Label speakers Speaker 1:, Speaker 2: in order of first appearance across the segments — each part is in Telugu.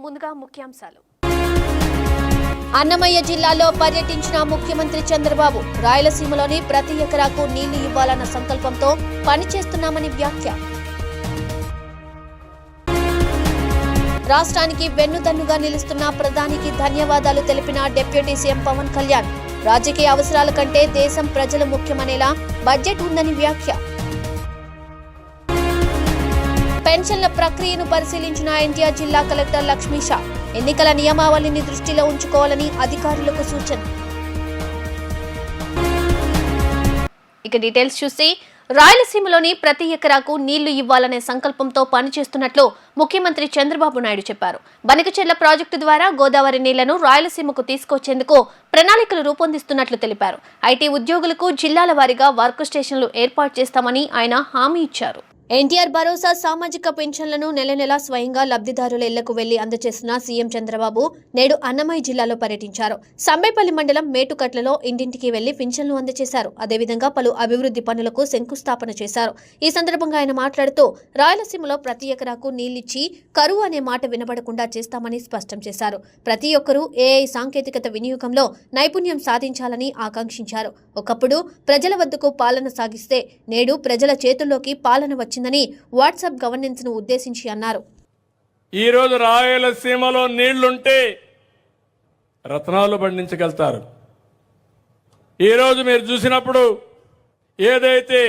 Speaker 1: ముందుగా ముఖ్యాంశాలు.
Speaker 2: అన్నమయ్య జిల్లాలో పర్యటించిన ముఖ్యమంత్రి చంద్రబాబు రాయలసీమలోని ప్రతి ఎకరాకు నీళ్లు ఇవ్వాలన్న సంకల్పంతో పనిచేస్తున్నామని వ్యాఖ్య. రాష్ట్రానికి వెన్నుదన్నుగా నిలుస్తున్న ప్రధానికి ధన్యవాదాలు తెలిపిన డిప్యూటీ సీఎం పవన్ కళ్యాణ్. రాజకీయ అవసరాల కంటే దేశం ప్రజలు ముఖ్యమనేలా బడ్జెట్ ఉందని వ్యాఖ్య. పెన్షన్ల ప్రక్రియను పరిశీలించిన ఎన్టీఆర్ జిల్లా కలెక్టర్ లక్ష్మీషా. ఎన్నికల నియమావళిని దృష్టిలో ఉంచుకోవాలని అధికారులకు సూచన. ఇక డీటెయిల్స్ చూసి రాయలసీమలోని ప్రతి ఎకరాకు నీళ్లు ఇవ్వాలనే సంకల్పంతో పనిచేస్తున్నట్లు ముఖ్యమంత్రి చంద్రబాబు నాయుడు చెప్పారు. బనకచెర్ల ప్రాజెక్టు ద్వారా గోదావరి నీళ్లను రాయలసీమకు తీసుకొచ్చేందుకు ప్రణాళికలు రూపొందిస్తున్నట్లు తెలిపారు. ఐటీ ఉద్యోగులకు జిల్లాల వారీగా వర్క్ స్టేషన్లు ఏర్పాటు చేస్తామని ఆయన హామీ ఇచ్చారు. ఎన్టీఆర్ భరోసా సామాజిక పెన్షన్లను నెల నెలా స్వయంగా లబ్ధిదారుల ఇళ్లకు వెళ్లి అందజేస్తున్న సీఎం చంద్రబాబు నేడు అన్నమయ్య జిల్లాలో పర్యటించారు. సంబేపల్లి మండలం మేటుకట్లలో ఇంటింటికి వెళ్లి పింఛన్లు అందజేశారు. అదేవిధంగా పలు అభివృద్ధి పనులకు శంకుస్థాపన చేశారు. ఈ సందర్భంగా ఆయన మాట్లాడుతూ రాయలసీమలో ప్రతి ఎకరాకు నీళ్లిచ్చి కరువు అనే మాట వినబడకుండా చేస్తామని స్పష్టం చేశారు. ప్రతి ఒక్కరూ ఏఐ సాంకేతికత వినియోగంలో నైపుణ్యం సాధించాలని ఆకాంక్షించారు. ఒకప్పుడు ప్రజల వద్దకు పాలన సాగిస్తే నేడు ప్రజల చేతుల్లోకి పాలన వచ్చిందని వాట్సాప్ గవర్నెన్స్ ను ఉద్దేశించి అన్నారు.
Speaker 3: ఈ రోజు రాయలసీమలో నీళ్లుంటే రత్నాలు పండించగలుగుతారు. ఈ రోజు మీరు చూసినప్పుడు ఏదైతే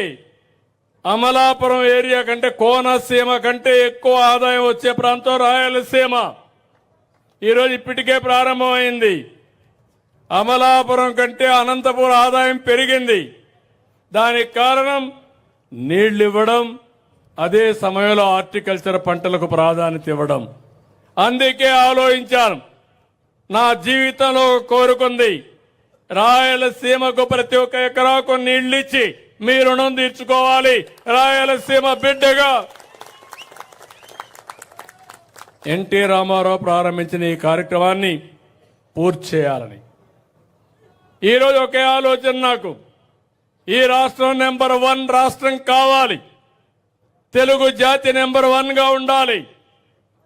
Speaker 3: అమలాపురం ఏరియా కంటే కోనసీమ కంటే ఎక్కువ ఆదాయం వచ్చే ప్రాంతం రాయలసీమ ఈరోజు ఇప్పటికే ప్రారంభమైంది. అమలాపురం కంటే అనంతపురం ఆదాయం పెరిగింది. దానికి కారణం నీళ్లు ఇవ్వడం, అదే సమయంలో హార్టికల్చర్ పంటలకు ప్రాధాన్యత ఇవ్వడం. అందుకే ఆలోచించాను, నా జీవితంలో కోరుకుంది రాయలసీమకు ప్రతి ఒక్క ఎకరాకు నీళ్లిచ్చి మీ రుణం తీర్చుకోవాలి. రాయలసీమ బిడ్డగా ఎన్టీ రామారావు ప్రారంభించిన ఈ కార్యక్రమాన్ని పూర్తి చేయాలని ఈరోజు ఒకే ఆలోచన నాకు. ఈ రాష్ట్రం నెంబర్ 1 రాష్ట్రం కావాలి. తెలుగు జాతి నెంబర్ 1గా ఉండాలి.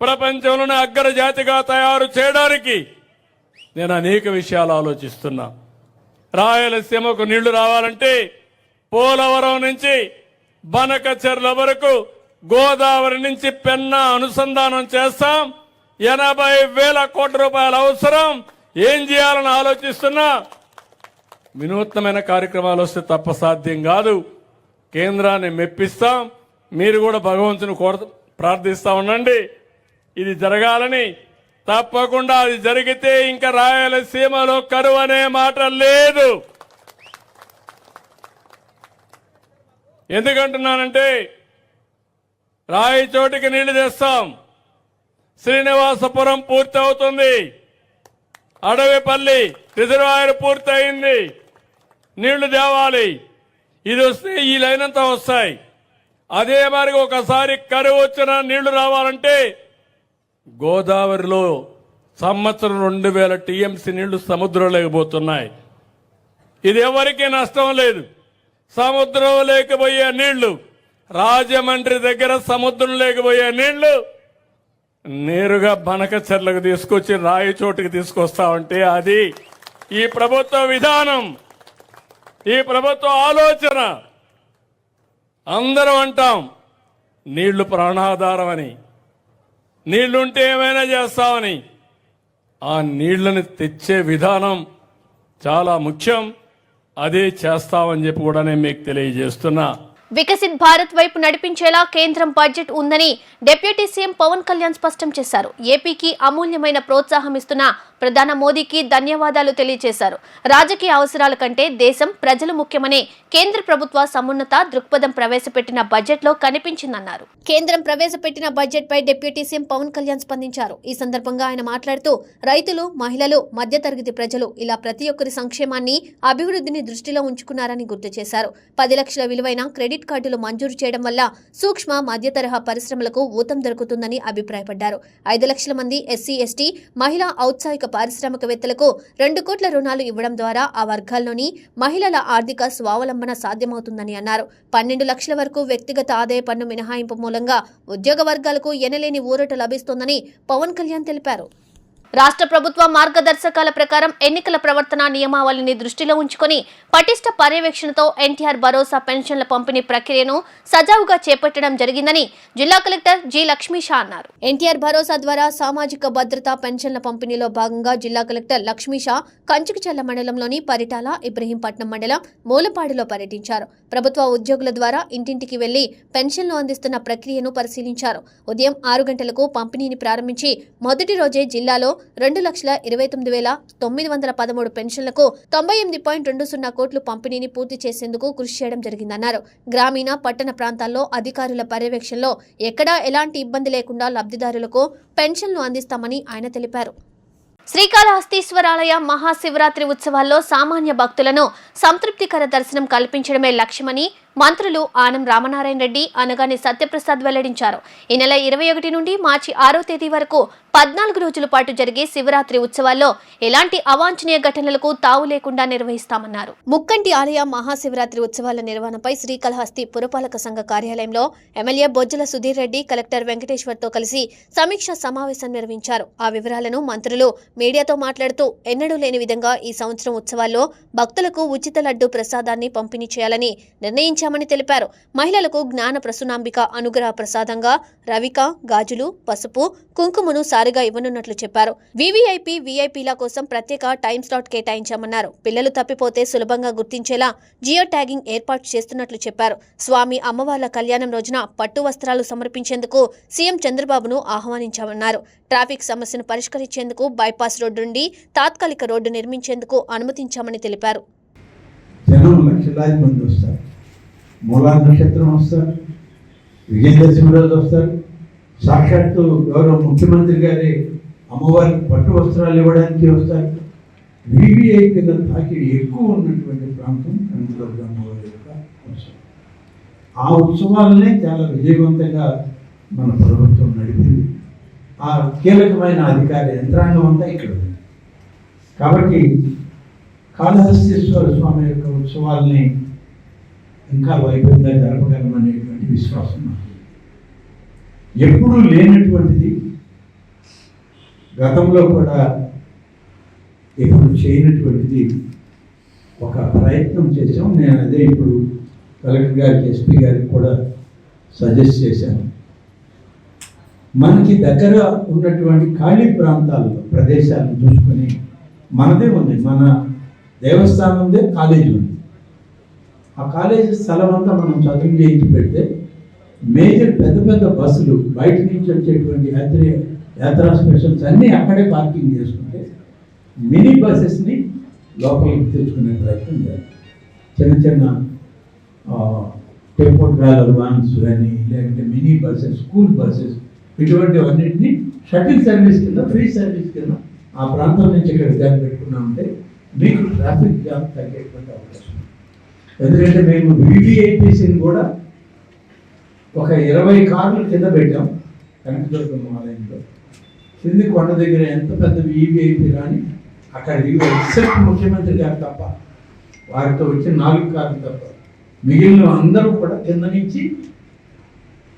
Speaker 3: ప్రపంచంలోనే అగ్రజాతిగా తయారు చేయడానికి నేను అనేక విషయాలు ఆలోచిస్తున్నా. రాయలసీమకు నీళ్లు రావాలంటే పోలవరం నుంచి బనకచెర్ల వరకు గోదావరి నుంచి పెన్నా అనుసంధానం చేస్తాం. 80,000 కోట్ల రూపాయల అవసరం. ఏం చేయాలని ఆలోచిస్తున్నా. వినూత్నమైన కార్యక్రమాలు వస్తే తప్ప సాధ్యం కాదు. కేంద్రాన్ని మెప్పిస్తాం. మీరు కూడా భగవంతుని ప్రార్థిస్తా ఉండండి ఇది జరగాలని. తప్పకుండా అది జరిగితే ఇంకా రాయలసీమలో కరువు అనే మాట లేదు. ఎందుకంటున్నానంటే రాయచోటికి నీళ్లు తెస్తాం. శ్రీనివాసపురం పూర్తి అవుతుంది. అడవిపల్లి రిజర్వాయర్ పూర్తయింది. నీళ్లు తేవాలి. ఇది వస్తే ఈ లైన్ అంతా వస్తాయి. అదే మరి ఒకసారి కరువు వచ్చిన నీళ్లు రావాలంటే గోదావరిలో సంవత్సరం 2000 టీఎంసీ నీళ్లు సముద్రంలోకి పోతున్నాయి. ఇది ఎవరికీ నష్టం లేదు. సముద్రం లేకపోయే నీళ్లు, రాజమండ్రి దగ్గర సముద్రం లేకపోయే నీళ్లు నేరుగా బనకచెర్లకు తీసుకొచ్చి రాయచోటికి తీసుకొస్తామంటే అది ఈ ప్రభుత్వ విధానం, ఈ ప్రభుత్వ ఆలోచన. అందరం అంటాం నీళ్లు ప్రాణాధారం అని, నీళ్లుంటే ఏమైనా చేస్తామని. ఆ నీళ్లను తెచ్చే విధానం చాలా ముఖ్యం. అదే చేస్తామని చెప్పి కూడా నేను మీకు తెలియజేస్తున్నా.
Speaker 2: వికసిత్ భారత్ వైపు నడిపించేలా కేంద్రం బడ్జెట్ ఉందని డిప్యూటీ సీఎం పవన్ కళ్యాణ్ స్పష్టం చేశారు. ఏపీకి అమూల్యమైన ప్రోత్సాహం ఇస్తున్న ప్రధాని మోదీకి ధన్యవాదాలు తెలియజేశారు. రాజకీయ అవసరాల కంటే దేశం ప్రజలు ముఖ్యమనే కేంద్ర ప్రభుత్వ సమున్నత దృక్పథం ప్రవేశపెట్టిన బడ్జెట్లో కనిపించిందన్నారు. కేంద్రం ప్రవేశపెట్టిన బడ్జెట్ పై డిప్యూటీ సీఎం పవన్ కళ్యాణ్ స్పందించారు. ఈ సందర్భంగా ఆయన మాట్లాడుతూ రైతులు, మహిళలు, మధ్యతరగతి ప్రజలు ఇలా ప్రతి ఒక్కరి సంక్షేమాన్ని, అభివృద్ధిని దృష్టిలో ఉంచుకున్నారని గుర్తు చేశారు. 10 లక్షల విలువైన క్రెడిట్ క్రెడిట్ కార్డులు మంజూరు చేయడం వల్ల సూక్ష్మ మధ్యతరహా పరిశ్రమలకు ఊతం దొరుకుతుందని అభిప్రాయపడ్డారు. 5 లక్షల మంది ఎస్సీ, ఎస్టీ, మహిళా ఔత్సాహిక పారిశ్రామికవేత్తలకు 2 కోట్ల రుణాలు ఇవ్వడం ద్వారా ఆ వర్గాల్లోని మహిళల ఆర్థిక స్వావలంబన సాధ్యమవుతుందని అన్నారు. 12 లక్షల వరకు వ్యక్తిగత ఆదాయ పన్ను మినహాయింపు మూలంగా ఉద్యోగ వర్గాలకు ఎనలేని ఊరట లభిస్తోందని పవన్ కళ్యాణ్ తెలిపారు. రాష్ట్ర ప్రభుత్వ మార్గదర్శకాల ప్రకారం ఎన్నికల ప్రవర్తన నియమావళిని దృష్టిలో ఉంచుకొని పటిష్ట పర్యవేక్షణతో ఎన్టీఆర్ భరోసా పెన్షన్ల పంపిణీ ప్రక్రియను సజావుగా చేపట్టడం జరిగిందని జిల్లా కలెక్టర్ జి. లక్ష్మీషా అన్నారు. ఎన్టీఆర్ భరోసా ద్వారా సామాజిక భద్రత పెన్షన్ల పంపిణీలో భాగంగా జిల్లా కలెక్టర్ లక్ష్మీషా కంచుకచర్ల మండలంలోని పరిటాల, ఇబ్రహీంపట్నం మండలం మూలపాడులో పర్యటించారు. ప్రభుత్వ ఉద్యోగుల ద్వారా ఇంటింటికి వెళ్లి పెన్షన్లు అందిస్తున్న ప్రక్రియను పరిశీలించారు. ఉదయం 6 గంటలకు పంపిణీని ప్రారంభించి మొదటి రోజే జిల్లాలో 2,29,913 పెన్షన్లకు 98.20 కోట్లు పంపిణీని పూర్తి చేసేందుకు కృషి చేయడం జరిగిందన్నారు. గ్రామీణ, పట్టణ ప్రాంతాల్లో అధికారుల పర్యవేక్షణలో ఎక్కడా ఎలాంటి ఇబ్బంది లేకుండా లబ్ధిదారులకు పెన్షన్లు అందిస్తామని ఆయన తెలిపారు. శ్రీకాళహస్తీశ్వరాలయ మహాశివరాత్రి ఉత్సవాల్లో సామాన్య భక్తులను సంతృప్తికర దర్శనం కల్పించడమే లక్ష్యమని మంత్రులు ఆనం రామనారాయణ రెడ్డి, అనగాని సత్యప్రసాద్ వెల్లడించారు. ఈ నెల 21 నుండి మార్చి 6వ తేదీ వరకు 14 రోజుల పాటు జరిగే శివరాత్రి ఉత్సవాల్లో ఎలాంటి అవాంఛనీయ ఘటనలకు తావు లేకుండా నిర్వహిస్తామన్నారు. ముక్కంటి ఆలయ మహాశివరాత్రి ఉత్సవాల నిర్వహణపై శ్రీకాళహస్తి పురపాలక సంఘ కార్యాలయంలో ఎమ్మెల్యే బొజ్జల సుధీర్ రెడ్డి, కలెక్టర్ వెంకటేశ్వర్తో కలిసి సమీక్ష సమావేశం నిర్వహించారు. ఆ వివరాలను మంత్రులు మీడియాతో మాట్లాడుతూ ఎన్నడూ లేని విధంగా ఈ సంవత్సరం ఉత్సవాల్లో భక్తులకు ఉచిత లడ్డు ప్రసాదాన్ని పంపిణీ చేయాలని నిర్ణయించామని తెలిపారు. మహిళలకు జ్ఞాన ప్రసూనాంబిక అనుగ్రహ ప్రసాదంగా రవిక, గాజులు, పసుపు, కుంకుమను సారిగా ఇవ్వనున్నట్లు చెప్పారు. వీవీఐపీ, వీఐపీల కోసం ప్రత్యేక టైం స్లాట్ కేటాయించామన్నారు. పిల్లలు తప్పిపోతే సులభంగా గుర్తించేలా జియో ట్యాగింగ్ ఏర్పాటు చేస్తున్నట్లు చెప్పారు. స్వామి అమ్మవార్ల కళ్యాణం రోజున పట్టు వస్త్రాలు సమర్పించేందుకు సీఎం చంద్రబాబును ఆహ్వానించామన్నారు. ట్రాఫిక్ సమస్యను పరిష్కరించేందుకు బైపాస్ రోడ్డు నుండి తాత్కాలిక రోడ్డు నిర్మించేందుకు అనుమతించామని తెలిపారు.
Speaker 1: జనం లక్షలాది మంది వస్తారు. మూలా నక్షత్రం వస్తారు, విజయదశమి రోజు వస్తారు. సాక్షాత్తు గౌరవ ముఖ్యమంత్రి గారి అమ్మవారికి పట్టు వస్త్రాలు ఇవ్వడానికి వస్తారు. వీవీఐపీ తాకిడి ఎక్కువ ఉన్నటువంటి ప్రాంతం కనకదుర్గ అమ్మవారి యొక్క ఉత్సవం. ఆ ఉత్సవాలనే చాలా విజయవంతంగా మన ప్రభుత్వం నడిపింది. ఆ కీలకమైన అధికార యంత్రాంగం అంతా ఇక్కడ ఉంది. కాబట్టి కాళహస్తీశ్వర స్వామి యొక్క ఉత్సవాల్ని ఇంకా వైభవంగా జరపగలమనేటువంటి విశ్వాసం నాకు. ఎప్పుడూ లేనటువంటిది, గతంలో కూడా ఎప్పుడు చేయనటువంటిది ఒక ప్రయత్నం చేసాం. నేను అదే ఇప్పుడు కలెక్టర్ గారికి, ఎస్పీ గారికి కూడా సజెస్ట్ చేశాను. మనకి దగ్గర ఉన్నటువంటి ఖాళీ ప్రాంతాల్లో ప్రదేశాలను చూసుకొని, మనదే ఉంది, మన దేవస్థానందే కాలేజీ ఉంది. ఆ కాలేజీ స్థలం అంతా మనం చదువు చేయించి పెడితే మేజర్ పెద్ద పెద్ద బస్సులు బయట నుంచి వచ్చేటువంటి యాత్రా స్పెషల్స్ అన్నీ అక్కడే పార్కింగ్ చేసుకుంటే మినీ బస్సెస్ని లోపలికి తెచ్చుకునే ప్రయత్నం చేయాలి. చిన్న చిన్న టెంపో ట్రావెల్ వ్యాన్స్ కానీ, లేదంటే మినీ బస్సెస్, స్కూల్ బస్సెస్, ఇటువంటివన్నింటినీ షటిల్ సర్వీస్ కింద, ఫ్రీ సర్వీస్ కింద ఆ ప్రాంతం నుంచి ఇక్కడ దాన్ని పెట్టుకున్నామంటే మీకు ట్రాఫిక్ జామ్ తగ్గేటువంటి అవకాశం. ఎందుకంటే మేము వీవీఐపీసీని కూడా ఒక 20 కార్లు కింద పెట్టాం కనకదుర్గమ్మ ఆలయంలో. కింది కొండ దగ్గర ఎంత పెద్ద వీవీఐపీ కానీ అక్కడ ఎక్సెప్ట్ ముఖ్యమంత్రి గారు తప్ప, వారితో వచ్చిన 4 కార్లు తప్ప మిగిలిన అందరూ కూడా కింద నుంచి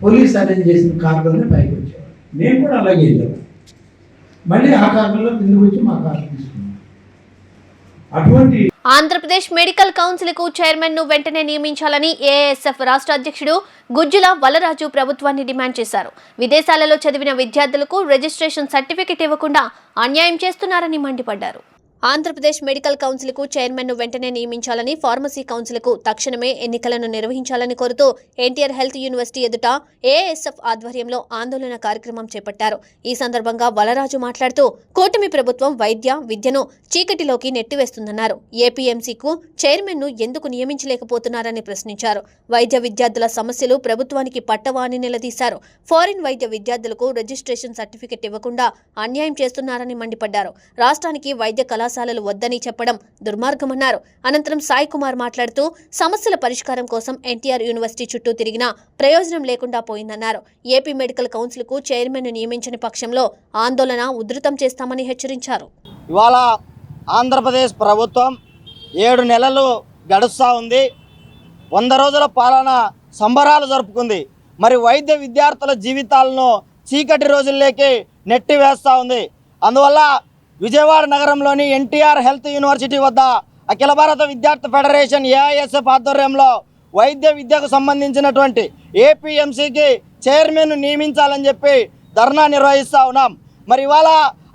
Speaker 1: పోలీస్ అరేంజ్ చేసిన కార్లోనే పైకి వచ్చేవారు. మేము కూడా అలాగే వెళ్ళాము. మళ్ళీ ఆ కార్లలో కిందకు వచ్చి మా కార్లు తీసుకున్నాం. అటువంటి
Speaker 2: ఆంధ్రప్రదేశ్ మెడికల్ కౌన్సిల్ కు చైర్మన్ ను వెంటనే నియమించాలని ఏఎస్ఎఫ్ రాష్ట్ర అధ్యక్షుడు గుజ్జుల వలరాజు ప్రభుత్వాన్ని డిమాండ్ చేశారు. విదేశాలలో చదివిన విద్యార్థులకు రిజిస్ట్రేషన్ సర్టిఫికెట్ ఇవ్వకుండా అన్యాయం చేస్తున్నారని మండిపడ్డారు. ఆంధ్రప్రదేశ్ మెడికల్ కౌన్సిల్ కు చైర్మన్ ను వెంటనే నియమించాలని, ఫార్మసీ కౌన్సిల్ కు తక్షణమే ఎన్నికలను నిర్వహించాలని కోరుతూ ఎన్టీఆర్ హెల్త్ యూనివర్సిటీ ఎదుట ఏఎస్ఎఫ్ ఆధ్వర్యంలో ఆందోళన కార్యక్రమం చేపట్టారు. ఈ సందర్భంగా వలరాజు మాట్లాడుతూ కూటమి ప్రభుత్వం విద్యను చీకటిలోకి నెట్టివేస్తుందన్నారు. ఏపీఎంసీకు చైర్మన్ ను ఎందుకు నియమించలేకపోతున్నారని ప్రశ్నించారు. వైద్య విద్యార్థుల సమస్యలు ప్రభుత్వానికి పట్టవా అని నిలదీశారు. ఫారిన్ వైద్య విద్యార్థులకు రిజిస్ట్రేషన్ సర్టిఫికెట్ ఇవ్వకుండా అన్యాయం చేస్తున్నారని మండిపడ్డారు. రాష్ట్రానికి వైద్య కళాశాల కళాశాలలు వద్దని చెప్పడం దుర్మార్గమన్నారు. అనంతరం సాయి కుమార్ మాట్లాడుతూ సమస్యల పరిష్కారం కోసం ఎన్టీఆర్ యూనివర్సిటీ చుట్టూ తిరిగినా ప్రయోజనం లేకుండా పోయిందన్నారు. ఏపీ మెడికల్ కౌన్సిల్కు చైర్మన్ నియమించని పక్షంలో ఆందోళన ఉధృతం చేస్తామని హెచ్చరించారు.
Speaker 4: ఇవాళ ఆంధ్రప్రదేశ్ ప్రభుత్వం 7 నెలలు గడుస్తూ ఉంది. 100 రోజుల పాలన సంబరాలు జరుపుకుంది. మరి వైద్య విద్యార్థుల జీవితాలను చీకటి రోజుల్లోకి నెట్టి వేస్తూ ఉంది. అందువల్ల విజయవాడ నగరంలోని ఎన్టీఆర్ హెల్త్ యూనివర్సిటీ వద్ద అఖిల భారత విద్యార్థి ఫెడరేషన్ ఏఐఎస్ఎఫ్ ఆధ్వర్యంలో వైద్య విద్యకు సంబంధించినటువంటి ఏపీఎంసీకి చైర్మన్ నియమించాలని చెప్పి ధర్నా నిర్వహిస్తూ ఉన్నాం. మరి ఇవాళ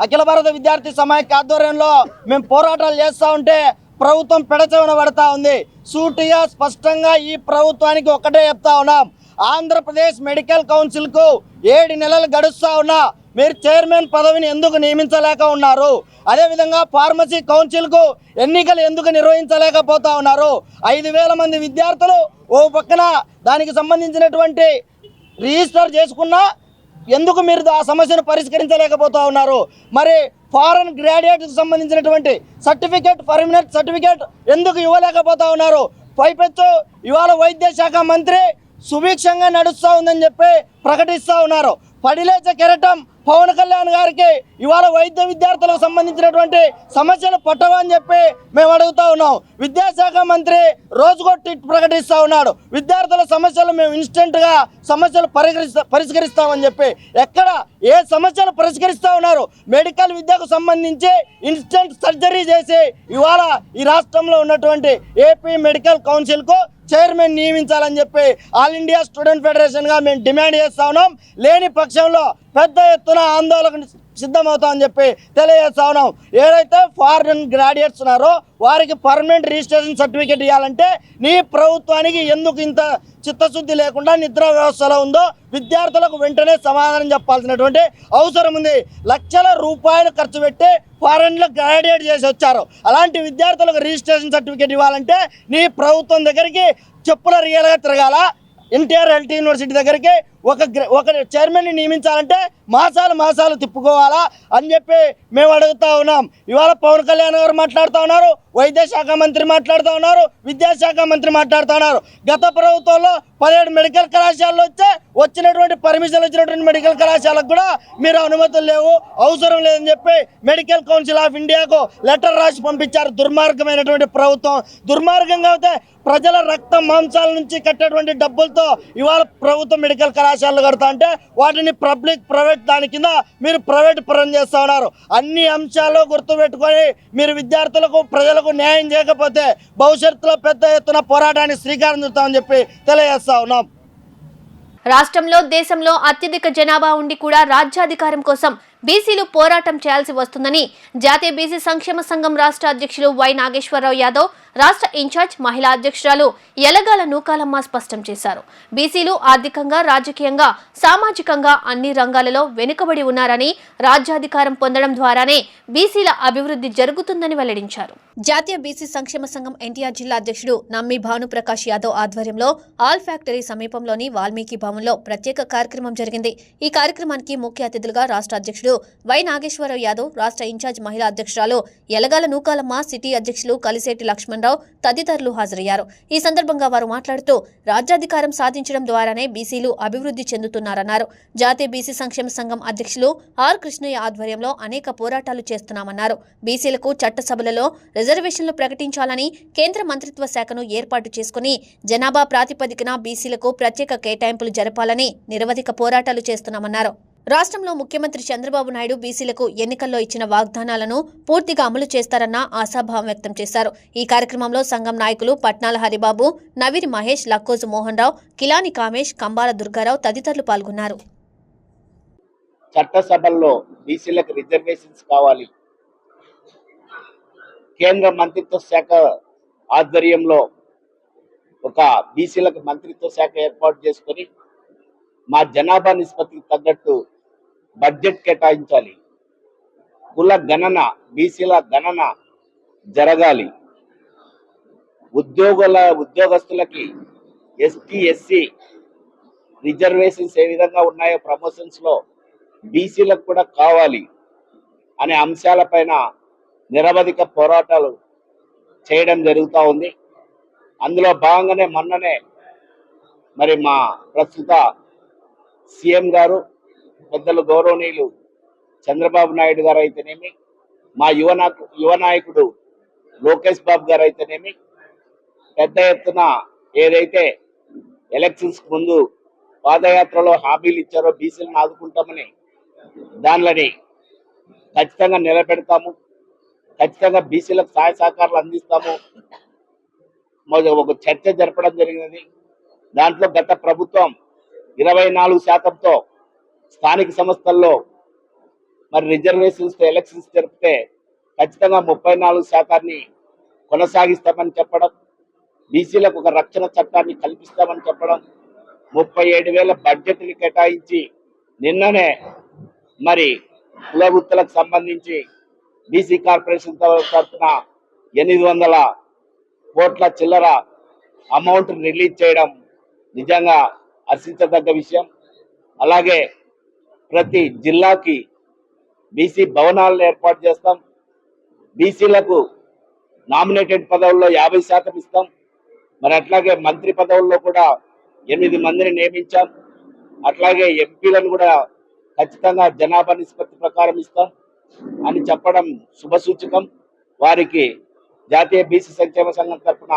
Speaker 4: అఖిల భారత విద్యార్థి సమాఖ్య ఆధ్వర్యంలో మేము పోరాటాలు చేస్తూ ఉంటే ప్రభుత్వం పెడచెవిన పడతా ఉంది. సూటిగా స్పష్టంగా ఈ ప్రభుత్వానికి ఒకటే చెప్తా ఉన్నాం, ఆంధ్రప్రదేశ్ మెడికల్ కౌన్సిల్కు 7 నెలలు గడుస్తూ ఉన్నా మీరు చైర్మన్ పదవిని ఎందుకు నియమించలేక ఉన్నారు? అదేవిధంగా ఫార్మసీ కౌన్సిల్కు ఎన్నికలు ఎందుకు నిర్వహించలేకపోతా ఉన్నారు? 5,000 మంది విద్యార్థులు ఓ పక్కన దానికి సంబంధించినటువంటి రిజిస్టర్ చేసుకున్నా ఎందుకు మీరు ఆ సమస్యను పరిష్కరించలేకపోతా ఉన్నారు? మరి ఫారెన్ గ్రాడ్యుయేట్కి సంబంధించినటువంటి సర్టిఫికేట్, పర్మనెంట్ సర్టిఫికేట్ ఎందుకు ఇవ్వలేకపోతా ఉన్నారు? పైపెచ్చు ఇవాళ వైద్య శాఖ మంత్రి సుభిక్షంగా నడుస్తూ ఉందని చెప్పి ప్రకటిస్తూ ఉన్నారు. పడిలేచ కెరటం పవన్ కళ్యాణ్ గారికి ఇవాళ వైద్య విద్యార్థులకు సంబంధించినటువంటి సమస్యలు పట్టవని చెప్పి మేము అడుగుతా ఉన్నాం. విద్యాశాఖ మంత్రి రోజుకో ట్వీట్ ప్రకటిస్తూ ఉన్నాడు, విద్యార్థుల సమస్యలు మేము ఇన్స్టెంట్గా సమస్యలు పరిష్కరిస్తామని చెప్పి. ఎక్కడ ఏ సమస్యలు పరిష్కరిస్తూ ఉన్నారు? మెడికల్ విద్యకు సంబంధించి ఇన్స్టెంట్ సర్జరీ చేసి ఇవాళ ఈ రాష్ట్రంలో ఉన్నటువంటి ఏపీ మెడికల్ కౌన్సిల్కు చైర్మన్ నియమించాలని చెప్పి ఆల్ ఇండియా స్టూడెంట్ ఫెడరేషన్గా మేము డిమాండ్ చేస్తూ ఉన్నాం. లేని పక్షంలో పెద్ద ఎత్తున ఆందోళనకు సిద్ధమవుతామని చెప్పి తెలియజేస్తా ఉన్నాం. ఏదైతే ఫారెన్ గ్రాడ్యుయేట్స్ ఉన్నారో వారికి పర్మనెంట్ రిజిస్ట్రేషన్ సర్టిఫికేట్ ఇవ్వాలంటే నీ ప్రభుత్వానికి ఎందుకు ఇంత చిత్తశుద్ధి లేకుండా నిద్ర వ్యవస్థలో ఉందో విద్యార్థులకు వెంటనే సమాధానం చెప్పాల్సినటువంటి అవసరం ఉంది. లక్షల రూపాయలు ఖర్చు పెట్టి ఫారెన్లో గ్రాడ్యుయేట్ చేసి వచ్చారు. అలాంటి విద్యార్థులకు రిజిస్ట్రేషన్ సర్టిఫికేట్ ఇవ్వాలంటే నీ ప్రభుత్వం దగ్గరికి చెప్పుల రియల్గా తిరగాల. ఎన్టీఆర్ హెల్త్ యూనివర్సిటీ దగ్గరికి ఒక చైర్మన్ని నియమించాలంటే మాసాలు తిప్పుకోవాలా అని చెప్పి మేము అడుగుతా ఉన్నాం. ఇవాళ పవన్ కళ్యాణ్ గారు మాట్లాడుతూ ఉన్నారు, వైద్య శాఖ మంత్రి మాట్లాడుతూ ఉన్నారు, విద్యాశాఖ మంత్రి మాట్లాడుతూ ఉన్నారు. గత ప్రభుత్వంలో 17 మెడికల్ కళాశాలలు వచ్చినటువంటి పర్మిషన్ వచ్చినటువంటి మెడికల్ కళాశాలకు కూడా మీరు అనుమతులు లేవు, అవసరం లేదని చెప్పి మెడికల్ కౌన్సిల్ ఆఫ్ ఇండియాకు లెటర్ రాసి పంపించారు. దుర్మార్గమైనటువంటి ప్రభుత్వం. దుర్మార్గంగా అయితే ప్రజల రక్త మాంసాల నుంచి కట్టేటువంటి డబ్బులతో ఇవాళ ప్రభుత్వం మెడికల్ కళాశాలలు కడతా అంటే వాటిని పబ్లిక్ ప్రైవేట్ దాని కింద మీరు ప్రైవేట్ పరం చేస్తూ ఉన్నారు. అన్ని అంశాలు గుర్తుపెట్టుకొని మీరు విద్యార్థులకు ప్రజలకు న్యాయం చేయకపోతే భవిష్యత్తులో పెద్ద ఎత్తున పోరాటానికి శ్రీకారం చుడతామని చెప్పి తెలియజేస్తా ఉన్నాం.
Speaker 2: రాష్ట్రంలో దేశంలో అత్యధిక జనాభా ఉండి కూడా రాజ్యాధికారం కోసం బీసీలు పోరాటం చేయాల్సి వస్తుందని జాతీయ బీసీ సంక్షేమ సంఘం రాష్ట్ర అధ్యక్షులు వై నాగేశ్వరరావు యాదవ్, రాష్ట్ర ఇన్ఛార్జ్ మహిళా అధ్యక్షురాలు యలగాల నూకాలమ్మ స్పష్టం చేశారు. బీసీలు ఆర్థికంగా, రాజకీయంగా, సామాజికంగా అన్ని రంగాలలో వెనుకబడి ఉన్నారని, రాజ్యాధికారం పొందడం ద్వారానే బీసీల అభివృద్ధి జరుగుతుందని వెల్లడించారు. జాతీయ బీసీ సంక్షేమ సంఘం ఎన్టీఆర్ జిల్లా అధ్యక్షుడు నమ్మి భానుప్రకాష్ యాదవ్ ఆధ్వర్యంలో ఆల్ ఫ్యాక్టరీ సమీపంలోని వాల్మీకి భవన్లో ప్రత్యేక కార్యక్రమం జరిగింది. ఈ కార్యక్రమానికి ముఖ్య అతిథులుగా రాష్ట్ర అధ్యక్షుడు వై నాగేశ్వరరావు యాదవ్, రాష్ట్ర ఇన్ఛార్జ్ మహిళా అధ్యక్షురాలు యలగాల నూకాలమ్మ, సిటీ అధ్యక్షులు కలిసేటి లక్ష్మణరావు తదితరులు హాజరయ్యారు. ఈ సందర్భంగా వారు మాట్లాడుతూ రాజ్యాధికారం సాధించడం ద్వారానే బీసీలు అభివృద్ధి చెందుతున్నారన్నారు. జాతీయ బీసీ సంక్షేమ సంఘం అధ్యక్షులు ఆర్ కృష్ణయ్య ఆధ్వర్యంలో అనేక పోరాటాలు చేస్తున్నామన్నారు. బీసీలకు చట్టసభలలో రిజర్వేషన్లు ప్రకటించాలని కేంద్ర మంత్రిత్వ శాఖను ఏర్పాటు చేసుకుని జనాభా ప్రాతిపదికన బీసీలకు ప్రత్యేక కేటాయింపులు జరపాలని నిరవధిక పోరాటాలు చేస్తున్నామన్నారు. రాష్ట్రంలో ముఖ్యమంత్రి చంద్రబాబు నాయుడు బీసీలకు ఎన్నికల్లో ఇచ్చిన వాగ్దానాలను పూర్తిగా అమలు చేస్తారన్న ఆశాభావం వ్యక్తం చేశారు. ఈ కార్యక్రమంలో సంఘం నాయకులు పట్నాల హరిబాబు, నవీరి మహేష్, లక్కోజు మోహన్ రావు, కిలాని కామేష్, కంబాల దుర్గారావు తదితరులు పాల్గొన్నారు.
Speaker 5: చట్టసభల్లో బీసీలకు రిజర్వేషన్స్ కావాలి. కేంద్ర మంత్రిత్వ శాఖ ఆధ్వర్యంలో ఒక బీసీలకు మంత్రిత్వ శాఖ ఏర్పాటు చేసుకొని మా జనాభా నిష్పత్తికి తగ్గట్టు బడ్జెట్ కేటాయించాలి. కుల గణన, బీసీల గణన జరగాలి. ఉద్యోగస్తులకి ఎస్టీ, ఎస్సీ రిజర్వేషన్స్ ఏ విధంగా ఉన్నాయో ప్రమోషన్స్ లో బీసీలకు కూడా కావాలి అనే అంశాలపైన నిరవధిక పోరాటాలు చేయడం జరుగుతూ ఉంది. అందులో భాగంగానే మొన్ననే మరి మా ప్రస్తుత సీఎం గారు పెద్దలు గౌరవనీయులు చంద్రబాబు నాయుడు గారు అయితేనేమి, మా యువ నాయకుడు లోకేష్ బాబు గారు అయితేనేమి పెద్ద ఎత్తున ఏదైతే ఎలక్షన్స్ ముందు పాదయాత్రలో హామీలు ఇచ్చారో బీసీలను ఆదుకుంటామని దానిని ఖచ్చితంగా నిలబెడతాము, ఖచ్చితంగా బీసీలకు సహాయ సహకారాలు అందిస్తాము. ఒక చర్చ జరపడం జరిగినది. దాంట్లో గత ప్రభుత్వం 24%తో స్థానిక సంస్థల్లో మరి రిజర్వేషన్స్ ఎలక్షన్స్ జరిపితే ఖచ్చితంగా 34% కొనసాగిస్తామని చెప్పడం, బీసీలకు ఒక రక్షణ చట్టాన్ని కల్పిస్తామని చెప్పడం, 37,000 బడ్జెట్ని కేటాయించి నిన్ననే మరి కుల వృత్తులకు సంబంధించి బీసీ కార్పొరేషన్ తరఫున 800 కోట్ల చిల్లర అమౌంట్ రిలీజ్ చేయడం నిజంగా హర్షించదగ్గ విషయం. అలాగే ప్రతి జిల్లాకి బీసీ భవనాలను ఏర్పాటు చేస్తాం. బీసీలకు నామినేటెడ్ పదవుల్లో 50% ఇస్తాం. మరి అట్లాగే మంత్రి పదవుల్లో కూడా 8 మందిని నియమించాం. అట్లాగే ఎంపీలను కూడా ఖచ్చితంగా జనాభా నిష్పత్తి ప్రకారం ఇస్తాం అని చెప్పడం శుభసూచకం. వారికి జాతీయ బీసీ సంక్షేమ సంఘం తరఫున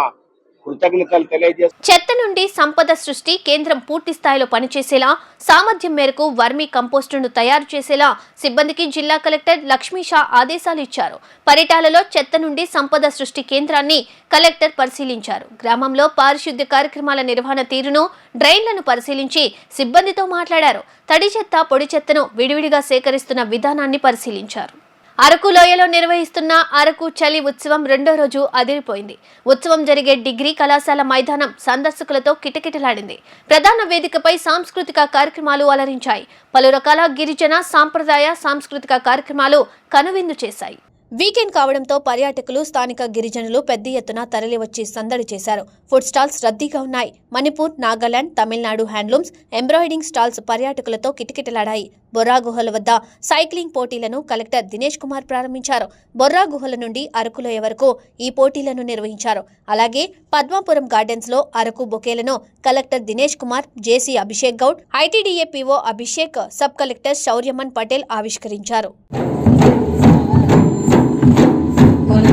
Speaker 5: కృతజ్ఞతలు తెలియజేస్తాం.
Speaker 2: చెత్త నుండి సంపద సృష్టి కేంద్రం పూర్తి స్థాయిలో పనిచేసేలా, సామర్థ్యం మేరకు వర్మీ కంపోస్టును తయారు చేసేలా సిబ్బందికి జిల్లా కలెక్టర్ లక్ష్మీ షా ఆదేశాలు ఇచ్చారు. పరిటాలలో చెత్త నుండి సంపద సృష్టి కేంద్రాన్ని కలెక్టర్ పరిశీలించారు. గ్రామంలో పారిశుద్ధ్య కార్యక్రమాల నిర్వహణ తీరును, డ్రైన్లను పరిశీలించి సిబ్బందితో మాట్లాడారు. తడి చెత్త, పొడి చెత్తను విడివిడిగా సేకరిస్తున్న విధానాన్ని పరిశీలించారు. అరకు లోయలో నిర్వహిస్తున్న అరకు చలి ఉత్సవం 2వ రోజు అదిరిపోయింది. ఉత్సవం జరిగే డిగ్రీ కళాశాల మైదానం సందర్శకులతో కిటకిటలాడింది. ప్రధాన వేదికపై సాంస్కృతిక కార్యక్రమాలు అలరించాయి. పలు రకాల గిరిజన సాంప్రదాయ సాంస్కృతిక కార్యక్రమాలు కనువిందు చేశాయి. వీకెండ్ కావడంతో పర్యాటకులు, స్థానిక గిరిజనులు పెద్ద ఎత్తున తరలివచ్చి సందడి చేశారు. ఫుడ్ స్టాల్స్ రద్దీగా ఉన్నాయి. Manipur, Nagaland, Tamil Nadu handlooms, embroidering stalls పర్యాటకులతో కిటకిటలాడాయి. బొర్రా గుహల వద్ద సైక్లింగ్ పోటీలను కలెక్టర్ దినేష్ కుమార్ ప్రారంభించారు. బొర్రా గుహల నుండి అరకులోయ వరకు ఈ పోటీలను నిర్వహించారు. అలాగే పద్మాపురం గార్డెన్స్ లో అరకు బొకేలను collector Dinesh Kumar, JC Abhishek Goud, ITDA PO Abhishek, sub collector Shauryaman Patel ఆవిష్కరించారు.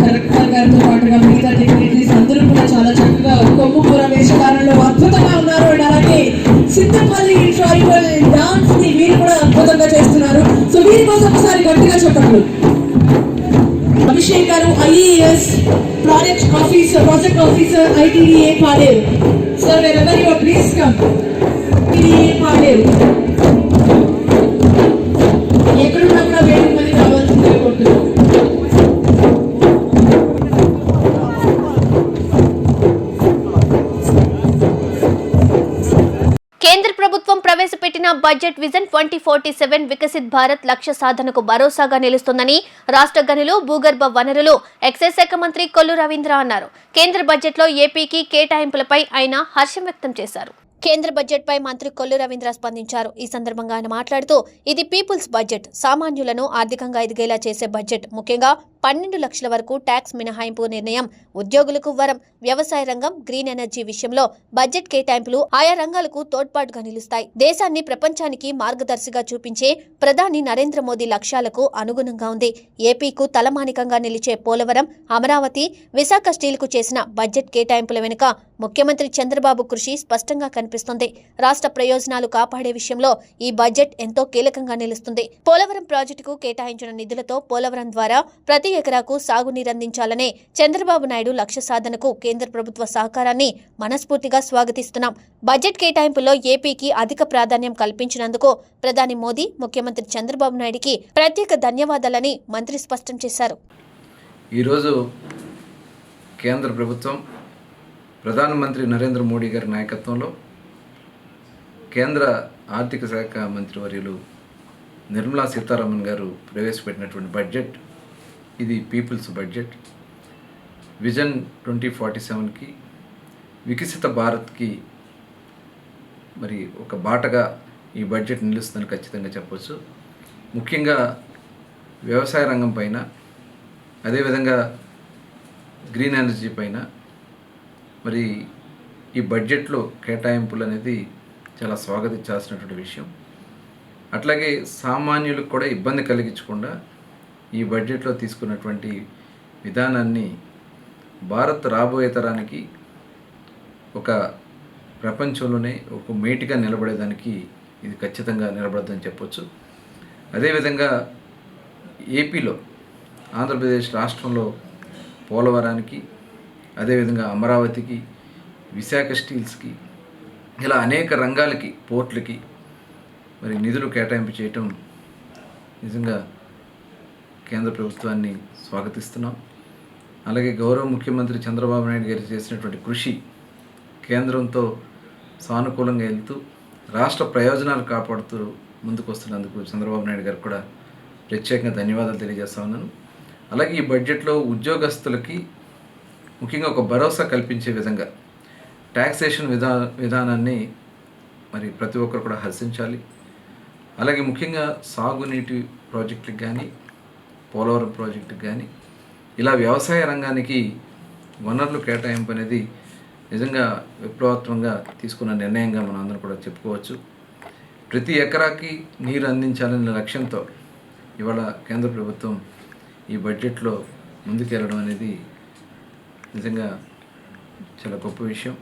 Speaker 6: కలెక్టర్ గారితో పాటుగా మిగతా డిగ్నిటరీస్ అందరూ కూడా చాలా చక్కగా కొమ్ముకూర వేషధారణలో అద్భుతంగా ఉన్నారు. అండ్ అలాగే సిద్ధపల్లి ట్రైబల్ డాన్స్ ని వీరు కూడా అద్భుతంగా చేస్తున్నారు. సో వీరి కోసం ఒకసారి గట్టిగా చెప్పండి. అభిషేక్ గారు IAS project officer ITDA Paderu. Sir wherever you are, please come. ITDA Paderu ఎక్కడున్నా కూడా వేదిక మీద రావాల్సిందిగా కోరుతున్నాం.
Speaker 2: కేంద్ర ప్రభుత్వం ప్రవేశపెట్టిన బడ్జెట్ విజన్ 2047 వికసిత్ భారత్ లక్ష్య సాధనకు భరోసాగా నిలుస్తుందని రాష్ట్ర గనులు, భూగర్భ వనరులు, ఎక్సైజ్ శాఖ మంత్రి కొల్లు రవీంద్ర అన్నారు. కేంద్ర బడ్జెట్లో ఏపీకి కేటాయింపులపై ఆయన హర్షం వ్యక్తం చేశారు. కేంద్ర బడ్జెట్పై మంత్రి కొల్లు రవీంద్ర స్పందించారు. ఈ సందర్భంగా ఆయన మాట్లాడుతూ, ఇది పీపుల్స్ బడ్జెట్, సామాన్యులను ఆర్థికంగా ఎదిగేలా చేసే బడ్జెట్. ముఖ్యంగా 12 లక్షల వరకు ట్యాక్స్ మినహాయింపు నిర్ణయం ఉద్యోగులకు వరం. వ్యవసాయ రంగం, గ్రీన్ ఎనర్జీ విషయంలో బడ్జెట్ కేటాయింపులు ఆయా రంగాలకు తోడ్పాటుగా నిలుస్తాయి. దేశాన్ని ప్రపంచానికి మార్గదర్శిగా చూపించే ప్రధాని నరేంద్ర మోదీ లక్ష్యాలకు అనుగుణంగా ఉంది. ఏపీకు తలమానికంగా నిలిచే పోలవరం, అమరావతి, విశాఖ స్టీల్కు చేసిన బడ్జెట్ కేటాయింపుల వెనుక ముఖ్యమంత్రి చంద్రబాబు కృషి స్పష్టంగా కనిపిస్తుంది. రాష్ట్ర ప్రయోజనాలు కాపాడే విషయంలో ఈ బడ్జెట్ ఎంతో కీలకంగా నిలుస్తుంది. పోలవరం ప్రాజెక్టుకు కేటాయించిన నిధులతో పోలవరం ద్వారా ప్రతి ఎకరాకు సాగునీరందించాలనే చంద్రబాబు నాయుడు లక్ష్య సాధనకు కేంద్ర ప్రభుత్వ సహకారాన్ని మనస్ఫూర్తిగా స్వాగతిస్తున్నాం. బడ్జెట్ కేటాయింపుల్లో ఏపీకి అధిక ప్రాధాన్యం కల్పించినందుకు ప్రధాని మోదీ, ముఖ్యమంత్రి చంద్రబాబు నాయుడికి ప్రత్యేక ధన్యవాదాలని మంత్రి స్పష్టం చేశారు.
Speaker 7: ఈరోజు కేంద్ర ప్రభుత్వం ప్రధానమంత్రి నరేంద్ర మోడీ గారి నాయకత్వంలో కేంద్ర ఆర్థిక శాఖ మంత్రివర్యులు నిర్మలా సీతారామన్ గారు ప్రవేశపెట్టినటువంటి బడ్జెట్ ఇది పీపుల్స్ బడ్జెట్. విజన్ 2047కి, వికసిత భారత్కి మరి ఒక బాటగా ఈ బడ్జెట్ నిలుస్తుందని ఖచ్చితంగా చెప్పవచ్చు. ముఖ్యంగా వ్యవసాయ రంగం పైన, అదేవిధంగా గ్రీన్ ఎనర్జీ పైన మరి ఈ బడ్జెట్లో కేటాయింపులు అనేది చాలా స్వాగతించాల్సినటువంటి విషయం. అట్లాగే సామాన్యులకు కూడా ఇబ్బంది కలిగించకుండా ఈ బడ్జెట్లో తీసుకున్నటువంటి విధానాన్ని భారత్ రాబోయే తరానికి ఒక ప్రపంచంలోనే ఒక మేటిగా నిలబడేదానికి ఇది ఖచ్చితంగా నిలబడదని చెప్పొచ్చు. అదేవిధంగా ఏపీలో ఆంధ్రప్రదేశ్ రాష్ట్రంలో పోలవరానికి, అదేవిధంగా అమరావతికి, విశాఖ స్టీల్స్కి, ఇలా అనేక రంగాలకి, పోర్ట్లకి మరి నిధులు కేటాయింపు చేయటం నిజంగా కేంద్ర ప్రభుత్వాన్ని స్వాగతిస్తున్నాం. అలాగే గౌరవ ముఖ్యమంత్రి చంద్రబాబు నాయుడు గారు చేసినటువంటి కృషి, కేంద్రంతో సానుకూలంగా వెళ్తూ రాష్ట్ర ప్రయోజనాలు కాపాడుతూ ముందుకు వస్తున్నందుకు చంద్రబాబు నాయుడు గారికి కూడా ప్రత్యేకంగా ధన్యవాదాలు తెలియజేస్తా ఉన్నాను. అలాగే ఈ బడ్జెట్లో ఉద్యోగస్తులకి ముఖ్యంగా ఒక భరోసా కల్పించే విధంగా ట్యాక్సేషన్ విధానాన్ని మరి ప్రతి ఒక్కరు కూడా హర్షించాలి. అలాగే ముఖ్యంగా సాగునీటి ప్రాజెక్టులకు కానీ, పోలవరం ప్రాజెక్టుకి కానీ, ఇలా వ్యవసాయ రంగానికి వనరులు కేటాయింపు అనేది నిజంగా విప్లవాత్మకంగా తీసుకున్న నిర్ణయంగా మనం అందరం కూడా చెప్పుకోవచ్చు. ప్రతి ఎకరాకి నీరు అందించాలనే లక్ష్యంతో ఇవాళ కేంద్ర ప్రభుత్వం ఈ బడ్జెట్లో ముందుకెళ్ళడం అనేది నిజంగా చాలా గొప్ప విషయం.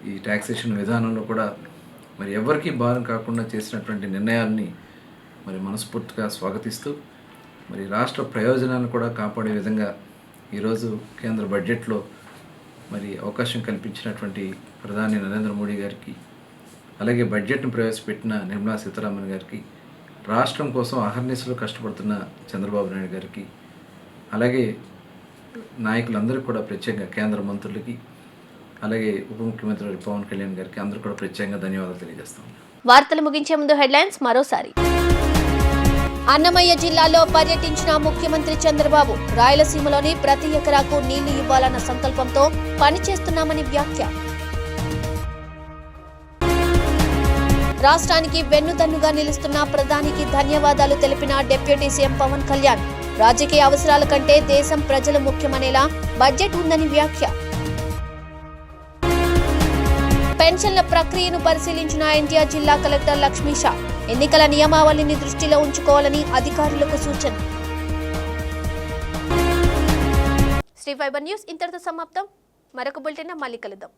Speaker 7: ఈ ట్యాక్సేషన్ విధానంలో కూడా మరి ఎవరికీ భారం కాకుండా చేసినటువంటి నిర్ణయాలని మరి మనస్ఫూర్తిగా స్వాగతిస్తూ మరి రాష్ట్ర ప్రయోజనాలను కూడా కాపాడే విధంగా ఈరోజు కేంద్ర బడ్జెట్లో మరి అవకాశం కల్పించినటువంటి ప్రధాని నరేంద్ర మోడీ గారికి, అలాగే బడ్జెట్ను ప్రవేశపెట్టిన నిర్మలా సీతారామన్ గారికి, రాష్ట్రం కోసం అహర్నిశలు కష్టపడుతున్న చంద్రబాబు నాయుడు గారికి, అలాగే నాయకులందరికీ కూడా ప్రత్యేకంగా కేంద్ర మంత్రులకి, అలాగే ఉప ముఖ్యమంత్రి పవన్ కళ్యాణ్ గారికి అందరూ కూడా ప్రత్యేకంగా ధన్యవాదాలు తెలియజేస్తాం.
Speaker 2: వార్తలు ముగించే ముందు హెడ్లైన్స్ మరోసారి. అన్నమయ్య జిల్లాలో పర్యటించిన ముఖ్యమంత్రి చంద్రబాబు, రాయలసీమలోని ప్రతి ఎకరాకు నీళ్లు ఇవ్వాలన్న సంకల్పంతో పనిచేస్తున్నామని వ్యాఖ్య. రాష్ట్రానికి వెన్నుదన్నుగా నిలుస్తున్న ప్రధానికి ధన్యవాదాలు తెలిపిన డిప్యూటీ సీఎం పవన్ కళ్యాణ్, రాజకీయ అవసరాల కంటే దేశం ప్రజలు ముఖ్యమనేలా బడ్జెట్ ఉందని వ్యాఖ్య. పెన్షన్ల ప్రక్రియను పరిశీలించిన ఎన్టీఆర్ జిల్లా కలెక్టర్ లక్ష్మీషా, ఎన్నికల నియమావళిని దృష్టిలో ఉంచుకోవాలని అధికారులకు సూచన. శ్రీ ఫైబర్ న్యూస్ ఇంతటితో సమాప్తం. మరొక బులెటిన్ మళ్ళీ కలుద్దాం.